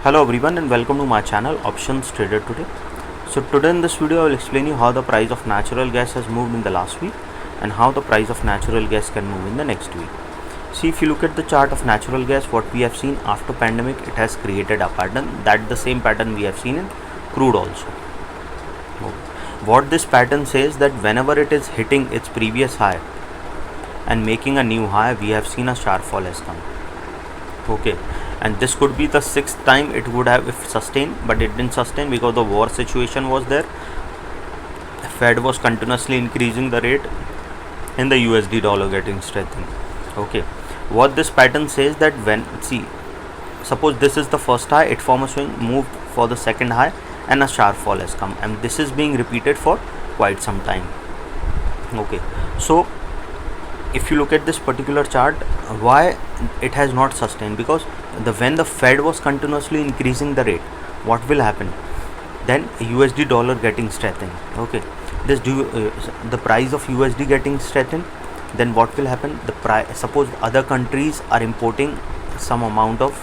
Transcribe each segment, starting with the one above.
Hello everyone and welcome to my channel Options Trader Today. So today in this video I will explain you how the price of natural gas has moved in the last week and how the price of natural gas can move in the next week. See, if you look at the chart of natural gas, what we have seen after pandemic, it has created a pattern, that the same pattern we have seen in crude also. What this pattern says that whenever it is hitting its previous high and making a new high, we have seen a sharp fall has come. Okay, and this could be the sixth time it would have if sustained, but it didn't sustain because the war situation was there. Fed was continuously increasing the rate and the USD dollar getting strengthened. Okay, what this pattern says that when, see, suppose this is the first high, it formed a swing, moved for the second high and a sharp fall has come, and this is being repeated for quite some time. Okay, so if you look at this particular chart, why it has not sustained, because when the Fed was continuously increasing the rate, what will happen then? USD dollar getting strengthened. Okay, this the price of USD getting strengthened, then what will happen? The price, suppose other countries are importing some amount of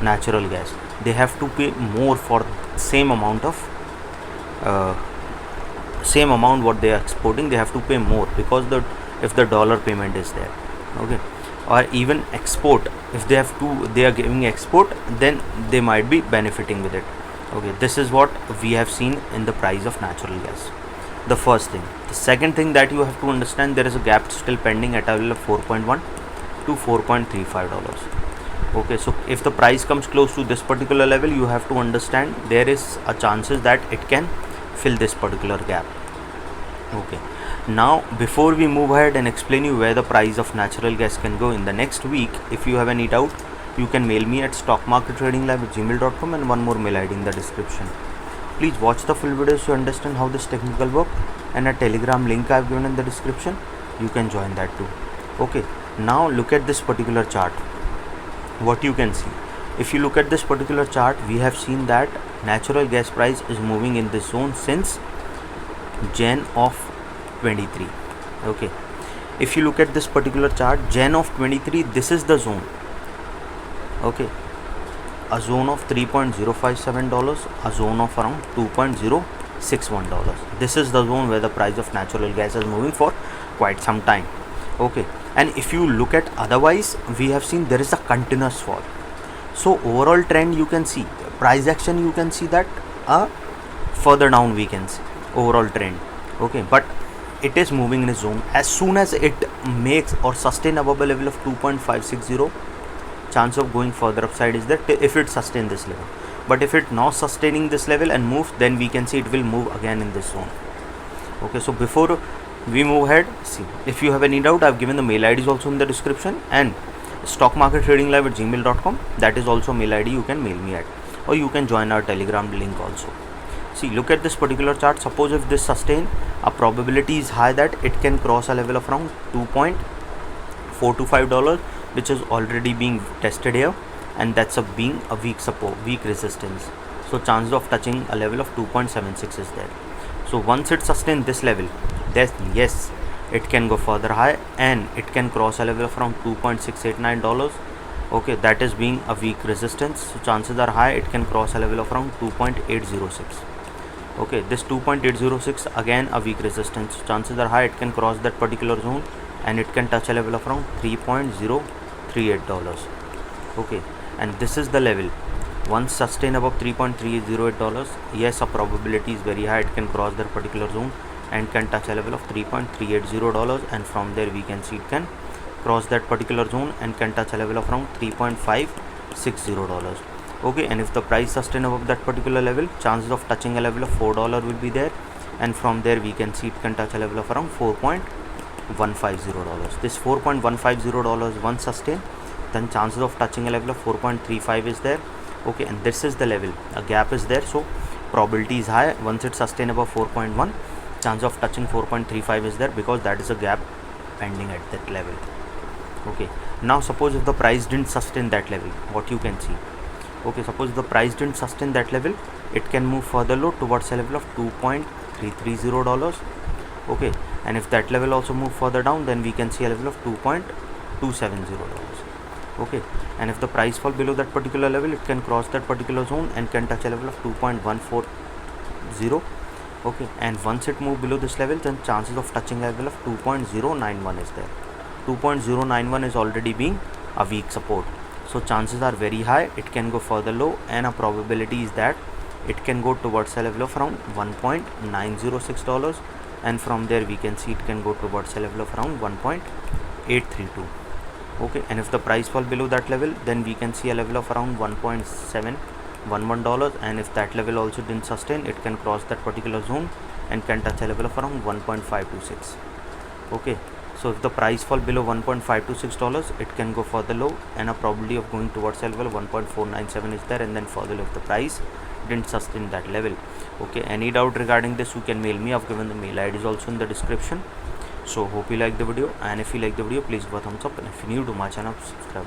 natural gas, they have to pay more for same amount of same amount what they are exporting, they have to pay more because if the dollar payment is there. Okay, or even export, if they are giving export, then they might be benefiting with it. Okay, this is what we have seen in the price of natural gas. The first thing. The second thing that you have to understand, there is a gap still pending at a level of 4.1 to 4.35 dollars. Okay, so if the price comes close to this particular level, you have to understand there is a chances that it can fill this particular gap. Okay, now before we move ahead and explain you where the price of natural gas can go in the next week, if you have any doubt, you can mail me at stockmarkettradinglive@gmail.com and one more mail ID in the description. Please watch the full videos to understand how this technical work, and a Telegram link I have given in the description, you can join that too. Okay, now look at this particular chart. What you can see, if you look at this particular chart, we have seen that natural gas price is moving in this zone since Jan of 23. Okay, if you look at this particular chart, Jan of 23, this is the zone. Okay, a zone of $3.057, a zone of around $2.061. This is the zone where the price of natural gas is moving for quite some time. Okay, and if you look at otherwise, we have seen there is a continuous fall. So overall trend you can see, price action you can see that further down we can see overall trend. Okay, but it is moving in a zone. As soon as it makes or sustain above a level of 2.560, chance of going further upside is there if it sustain this level. But if it not sustaining this level and moves, then we can see it will move again in this zone. Okay, so before we move ahead, see, if you have any doubt, I have given the mail IDs also in the description, and stockmarkettradinglive@gmail.com, that is also mail ID you can mail me at, or you can join our Telegram link also. See, look at this particular chart. Suppose if this sustain, a probability is high that it can cross a level of around $2.425, which is already being tested here, and that's being a weak support, weak resistance. So chances of touching a level of 2.76 is there. So once it sustains this level, then yes, it can go further high and it can cross a level of around $2.689. Okay, that is being a weak resistance. So chances are high it can cross a level of around 2.806. Okay, this 2.806 again a weak resistance. So chances are high it can cross that particular zone and it can touch a level of around $3.038. Okay, and this is the level. Once sustain above $3.308, yes, a probability is very high it can cross that particular zone and can touch a level of $3.380, and from there we can see it can cross that particular zone and can touch a level of around $3.560. Okay, and if the price sustain above that particular level, chances of touching a level of $4 will be there, and from there we can see it can touch a level of around $4.150. This $4.150 once sustain, then chances of touching a level of 4.35 is there. Okay, and this is the level, a gap is there, so probability is high. Once it sustain above 4.1, chance of touching 4.35 is there because that is a gap pending at that level. Okay, now suppose if the price didn't sustain that level, what you can see. Okay, suppose the price didn't sustain that level, it can move further low towards a level of $2.330. Okay, and if that level also move further down, then we can see a level of $2.270. Okay, and if the price fall below that particular level, it can cross that particular zone and can touch a level of 2.140. Okay, and once it move below this level, then chances of touching a level of 2.091 is there. 2.091 is already being a weak support, so chances are very high it can go further low, and a probability is that it can go towards a level of around $1.906, and from there we can see it can go towards a level of around 1.832. Okay, and if the price fall below that level, then we can see a level of around $1.711, and if that level also didn't sustain, it can cross that particular zone and can touch a level of around 1.526. Okay, so if the price fall below $1.526, it can go further low, and a probability of going towards a level of 1.497 is there, and then further low if the price didn't sustain that level. Okay, any doubt regarding this, you can mail me. I've given the mail ID is also in the description. So hope you like the video, and if you like the video, please give a thumbs up, and if you're new to my channel, subscribe.